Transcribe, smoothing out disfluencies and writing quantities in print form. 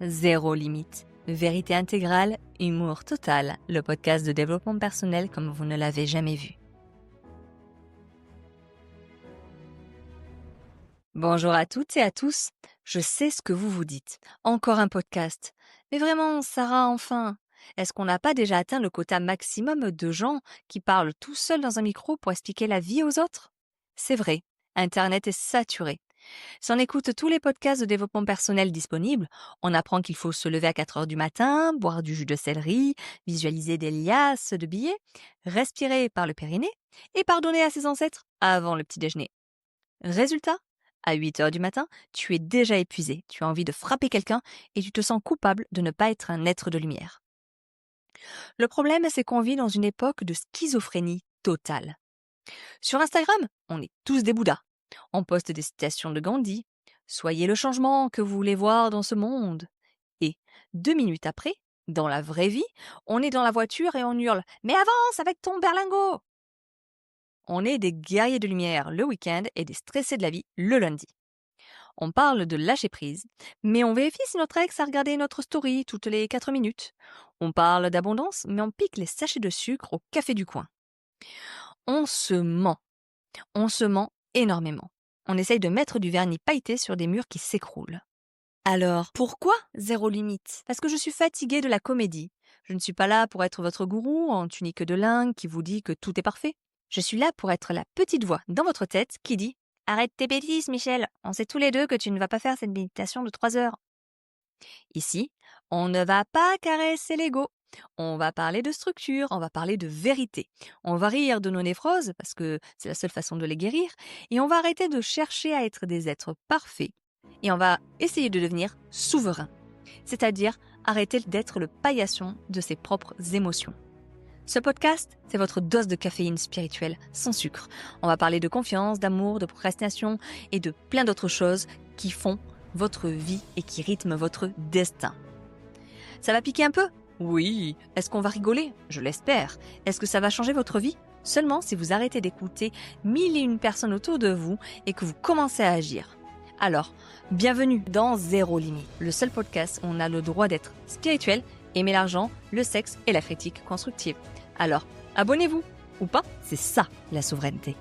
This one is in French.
Zéro limite. Vérité intégrale, humour total, le podcast de développement personnel comme vous ne l'avez jamais vu. Bonjour à toutes et à tous. Je sais ce que vous vous dites. Encore un podcast. Mais vraiment, Sarah, enfin, est-ce qu'on n'a pas déjà atteint le quota maximum de gens qui parlent tout seuls dans un micro pour expliquer la vie aux autres? C'est vrai, Internet est saturé. Si on écoute tous les podcasts de développement personnel disponibles, on apprend qu'il faut se lever à 4 heures du matin, boire du jus de céleri, visualiser des liasses de billets, respirer par le périnée et pardonner à ses ancêtres avant le petit déjeuner. Résultat, à 8 heures du matin, tu es déjà épuisé, tu as envie de frapper quelqu'un et tu te sens coupable de ne pas être un être de lumière. Le problème, c'est qu'on vit dans une époque de schizophrénie totale. Sur Instagram, on est tous des bouddhas. On poste des citations de Gandhi. Soyez le changement que vous voulez voir dans ce monde. Et 2 minutes après, dans la vraie vie, on est dans la voiture et on hurle « Mais avance avec ton berlingot !» On est des guerriers de lumière le week-end et des stressés de la vie le lundi. On parle de lâcher prise, mais on vérifie si notre ex a regardé notre story toutes les 4 minutes. On parle d'abondance, mais on pique les sachets de sucre au café du coin. On se ment. On se ment énormément. On essaye de mettre du vernis pailleté sur des murs qui s'écroulent. Alors, pourquoi zéro limite? Parce que je suis fatiguée de la comédie. Je ne suis pas là pour être votre gourou en tunique de lin qui vous dit que tout est parfait. Je suis là pour être la petite voix dans votre tête qui dit « Arrête tes bêtises, Michel, on sait tous les deux que tu ne vas pas faire cette méditation de 3 heures. » Ici, on ne va pas caresser l'ego. On va parler de structure, on va parler de vérité. On va rire de nos névroses, parce que c'est la seule façon de les guérir, et on va arrêter de chercher à être des êtres parfaits. Et on va essayer de devenir souverain, c'est-à-dire arrêter d'être le paillasson de ses propres émotions. Ce podcast, c'est votre dose de caféine spirituelle, sans sucre. On va parler de confiance, d'amour, de procrastination et de plein d'autres choses qui font votre vie et qui rythment votre destin. Ça va piquer un peu? Oui. Est-ce qu'on va rigoler? Je l'espère. Est-ce que ça va changer votre vie? Seulement si vous arrêtez d'écouter 1001 personnes autour de vous et que vous commencez à agir. Alors, bienvenue dans Zéro Limite, le seul podcast où on a le droit d'être spirituel, aimer l'argent, le sexe et la critique constructive. Alors, abonnez-vous ou pas, c'est ça la souveraineté.